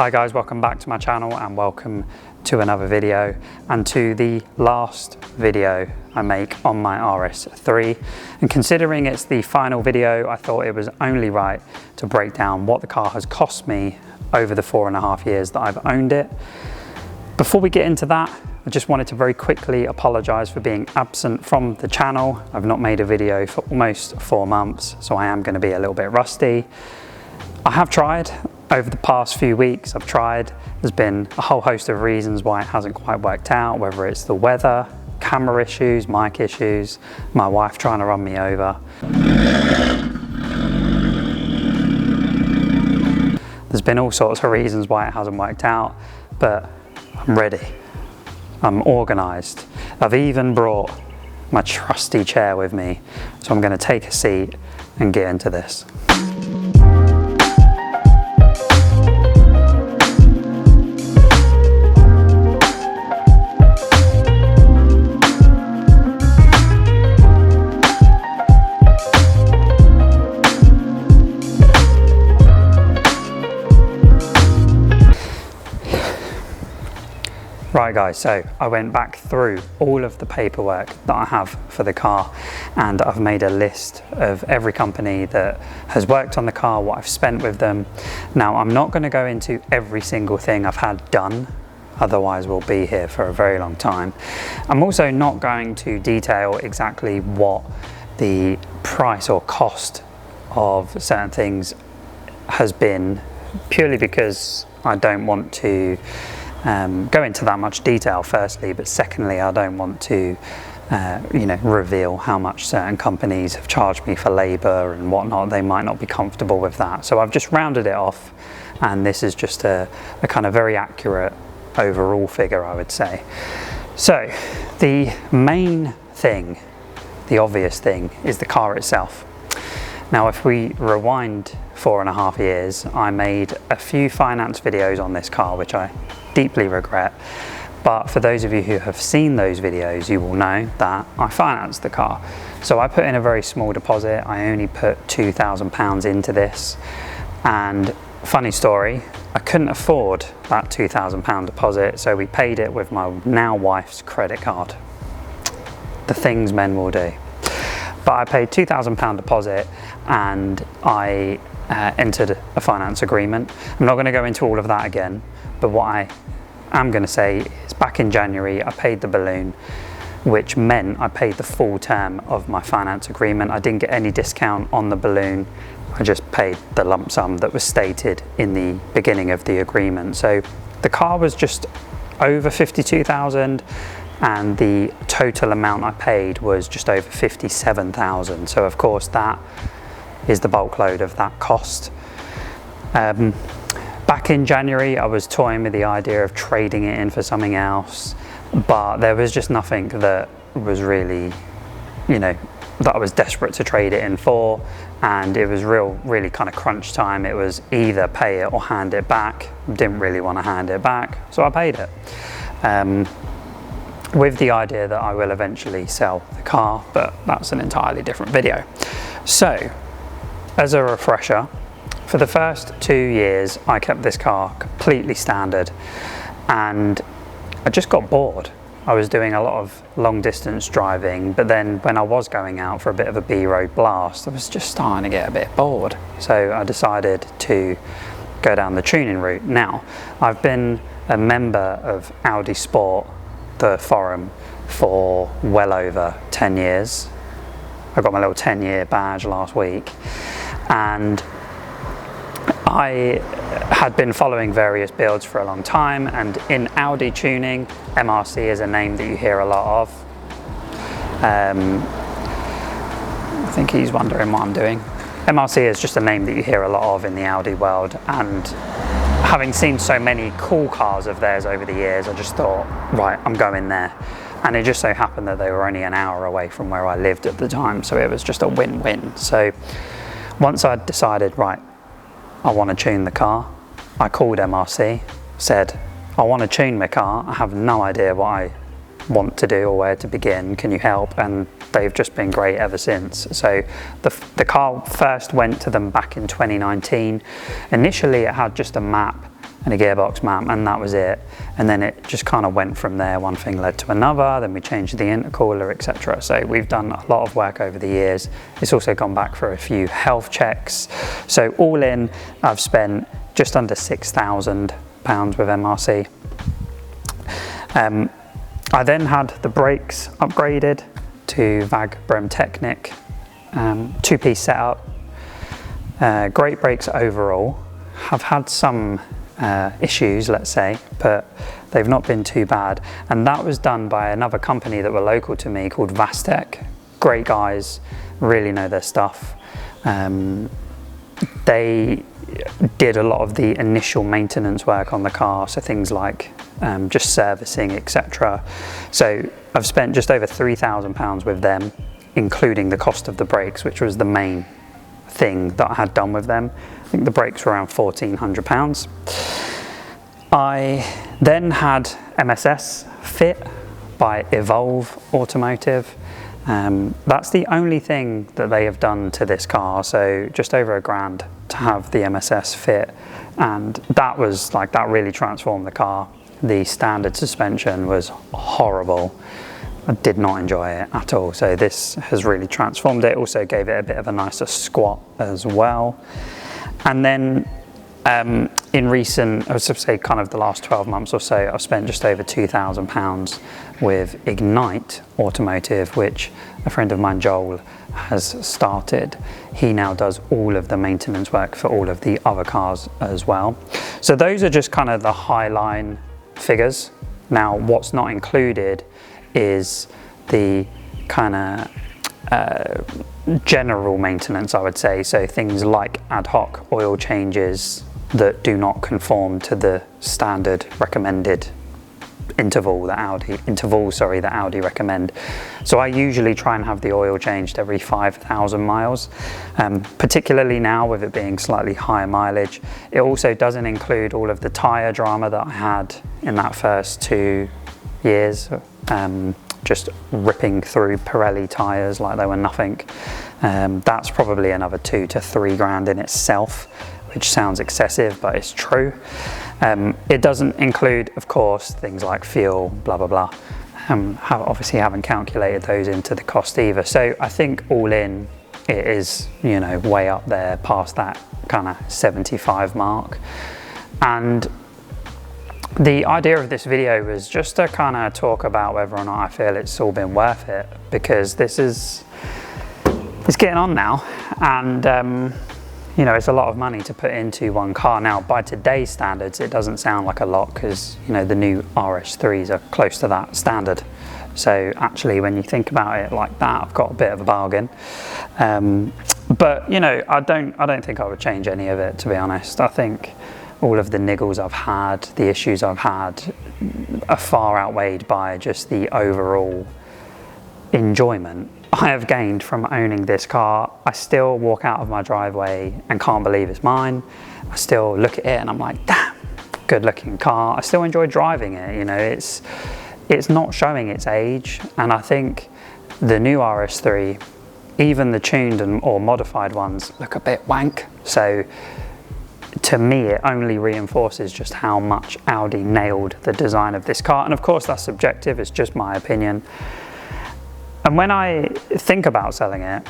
Hi guys, welcome back to my channel and welcome to another video and to the last video I make on my RS3. And considering it's the final video, I thought it was only right to break down what the car has cost me over the 4.5 years that I've owned it. Before we get into that, I just wanted to very quickly apologise for being absent from the channel. I've not made a video for almost 4 months, so I am going to be a little bit rusty. I have tried. Over the past few weeks I've tried. There's been a whole host of reasons why it hasn't quite worked out, whether it's the weather, camera issues, mic issues, my wife trying to run me over. There's been all sorts of reasons why it hasn't worked out, but I'm ready. I'm organised. I've even brought my trusty chair with me, so I'm going to take a seat and get into this. Right guys, so I went back through all of the paperwork that I have for the car and I've made a list of every company that has worked on the car, what I've spent with them. Now I'm not going to go into every single thing I've had done, otherwise we'll be here for a very long time. I'm also not going to detail exactly what the price or cost of certain things has been, purely because I don't want to go into that much detail firstly, but secondly I don't want to reveal how much certain companies have charged me for labour and whatnot. They might not be comfortable with that, so I've just rounded it off and this is just a kind of very accurate overall figure, I would say. So the main thing, the obvious thing, is the car itself. Now if we rewind 4.5 years, I made a few finance videos on this car which I deeply regret, but for those of you who have seen those videos you will know that I financed the car. So I put in a very small deposit. I only put £2,000 into this, and funny story, I couldn't afford that £2,000 deposit, so we paid it with my now wife's credit card. The things men will do. But I paid £2,000 deposit and I entered a finance agreement. I'm not going to go into all of that again, but what I am going to say is back in January I paid the balloon, which meant I paid the full term of my finance agreement. I didn't get any discount on the balloon, I just paid the lump sum that was stated in the beginning of the agreement. So the car was just over 52,000 and the total amount I paid was just over 57,000. So of course that is the bulk load of that cost. Back in January I was toying with the idea of trading it in for something else, but there was just nothing that was really, that I was desperate to trade it in for, and it was really kind of crunch time. It was either pay it or hand it back. Didn't really want to hand it back, so I paid it. With the idea that I will eventually sell the car, but that's an entirely different video. So, as a refresher, for the first 2 years I kept this car completely standard and I just got bored. I was doing a lot of long distance driving, but then when I was going out for a bit of a B-road blast, I was just starting to get a bit bored. So I decided to go down the tuning route. Now, I've been a member of Audi Sport, the forum, for well over 10 years. I got my little 10-year badge last week, and I had been following various builds for a long time, and in Audi tuning, MRC is a name that you hear a lot of. I think he's wondering what I'm doing. MRC is just a name that you hear a lot of in the Audi world, and having seen so many cool cars of theirs over the years, I just thought, right, I'm going there. And it just so happened that they were only an hour away from where I lived at the time, so it was just a win-win. So once I'd decided, right, I want to tune the car, I called MRC, said, I want to tune my car, I have no idea what I want to do or where to begin, can you help? And they've just been great ever since. So the car first went to them back in 2019. Initially it had just a map and a gearbox map, and that was it. And then it just kind of went from there. One thing led to another, then we changed the intercooler, etc. So we've done a lot of work over the years. It's also gone back for a few health checks. So all in, I've spent just under £6,000 with MRC. I then had the brakes upgraded to Vagbrem Technic, two-piece setup. Great brakes overall. Have had some issues, let's say, but they've not been too bad. And that was done by another company that were local to me called Vastec. Great guys, really know their stuff. They did a lot of the initial maintenance work on the car, so things like just servicing, etc. So I've spent just over £3,000 with them, including the cost of the brakes, which was the main thing that I had done with them. I think the brakes were around £1,400. I then had MSS fit by Evolve Automotive. That's the only thing that they have done to this car, so just over £1,000 to have the MSS fit, and that was like, that really transformed the car. The standard suspension was horrible. I did not enjoy it at all, so this has really transformed it. Also gave it a bit of a nicer squat as well. And then in recent, I would say kind of the last 12 months or so, I've spent just over £2,000 with Ignite Automotive, which a friend of mine, Joel, has started. He now does all of the maintenance work for all of the other cars as well. So those are just kind of the high line figures. Now, what's not included is the kind of general maintenance, I would say. So things like ad hoc oil changes that do not conform to the standard recommended intervals that Audi recommend. So I usually try and have the oil changed every 5,000 miles, particularly now with it being slightly higher mileage. It also doesn't include all of the tyre drama that I had in that first 2 years, just ripping through Pirelli tyres like they were nothing. That's probably another 2 to 3 grand in itself, which sounds excessive, but it's true. It doesn't include, of course, things like fuel, blah, blah, blah. Obviously haven't calculated those into the cost either. So I think all in, it is, you know, way up there past that kind of 75 mark. And the idea of this video was just to kind of talk about whether or not I feel it's all been worth it, because it's getting on now, and you know, it's a lot of money to put into one car. Now, by today's standards, it doesn't sound like a lot, because, you know, the new RS3s are close to that standard. So actually, when you think about it like that, I've got a bit of a bargain. But, you know, I don't think I would change any of it, to be honest. I think all of the niggles I've had, the issues I've had, are far outweighed by just the overall enjoyment I have gained from owning this car. I still walk out of my driveway and can't believe it's mine. I still look at it and I'm like, damn, good looking car. I still enjoy driving it, you know, it's not showing its age. And I think the new RS3, even the tuned or modified ones, look a bit wank. So to me, it only reinforces just how much Audi nailed the design of this car. And of course, that's subjective, it's just my opinion. And when I think about selling it,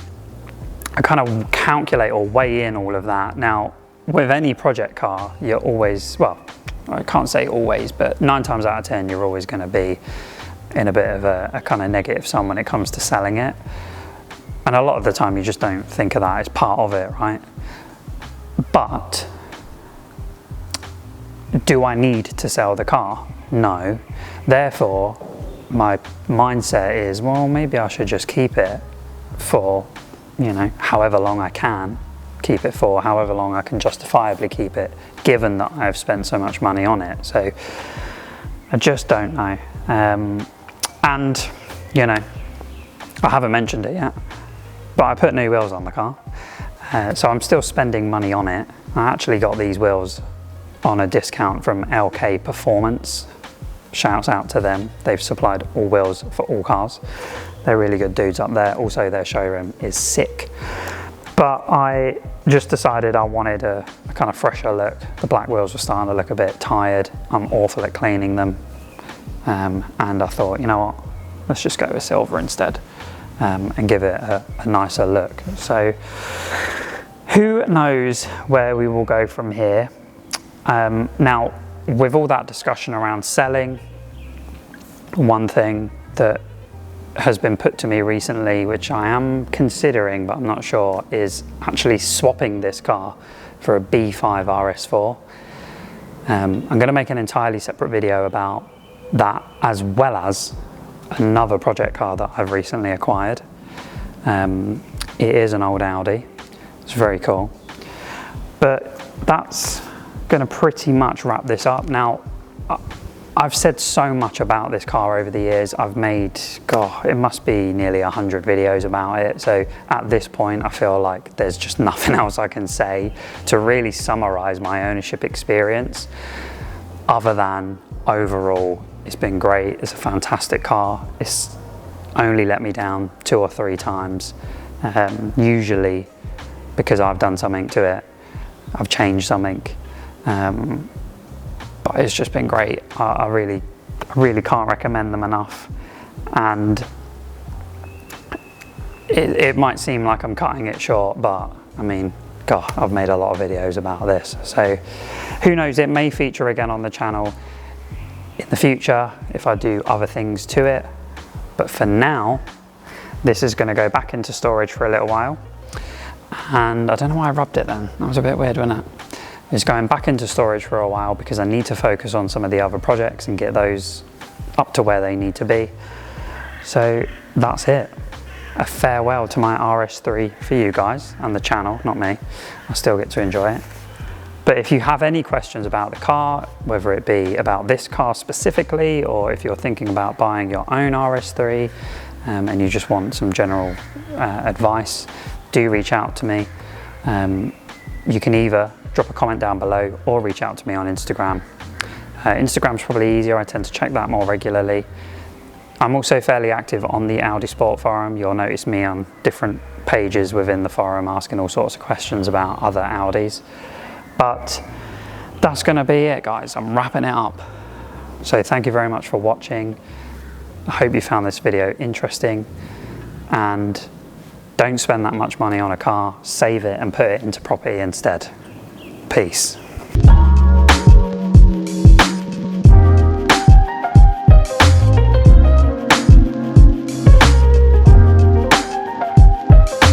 I kind of calculate or weigh in all of that. Now, with any project car, you're always, well, I can't say always, but 9 times out of 10, you're always going to be in a bit of a kind of negative sum when it comes to selling it. And a lot of the time, you just don't think of that as part of it, right? But do I need to sell the car? No. Therefore, my mindset is, well, maybe I should just keep it for, you know, however long I can keep it for, however long I can justifiably keep it, given that I've spent so much money on it. So I just don't know. And, you know, I haven't mentioned it yet, but I put new wheels on the car. So I'm still spending money on it. I actually got these wheels on a discount from LK Performance. Shouts out to them. They've supplied all wheels for all cars. They're really good dudes up there. Also, their showroom is sick. But I just decided I wanted a kind of fresher look. The black wheels were starting to look a bit tired. I'm awful at cleaning them. And I thought, you know what, let's just go with silver instead, and give it a nicer look. So who knows where we will go from here. Now, with all that discussion around selling, one thing that has been put to me recently, which I am considering but I'm not sure, is actually swapping this car for a B5 RS4. I'm going to make an entirely separate video about that, as well as another project car that I've recently acquired. It is an old Audi. It's very cool. But that's going to pretty much wrap this up. Now, I've said so much about this car over the years. I've made, God, it must be nearly 100 videos about it. So at this point, I feel like there's just nothing else I can say to really summarize my ownership experience, other than overall, it's been great. It's a fantastic car. It's only let me down 2 or 3 times. Usually because I've done something to it. I've changed something. But it's just been great. I really can't recommend them enough. And it might seem like I'm cutting it short, but I mean, God, I've made a lot of videos about this. So who knows, it may feature again on the channel in the future if I do other things to it. But for now, this is going to go back into storage for a little while. And I don't know why I rubbed it then. That was a bit weird, wasn't it? It's going back into storage for a while because I need to focus on some of the other projects and get those up to where they need to be. So that's it. A farewell to my RS3 for you guys and the channel, not me. I still get to enjoy it. But if you have any questions about the car, whether it be about this car specifically, or if you're thinking about buying your own RS3 and you just want some general advice, do reach out to me. You can either drop a comment down below or reach out to me on Instagram. Instagram's probably easier. I tend to check that more regularly. I'm also fairly active on the Audi Sport forum. You'll notice me on different pages within the forum asking all sorts of questions about other Audis. But that's going to be it, guys. I'm wrapping it up. So thank you very much for watching. I hope you found this video interesting, and don't spend that much money on a car. Save it and put it into property instead. Peace.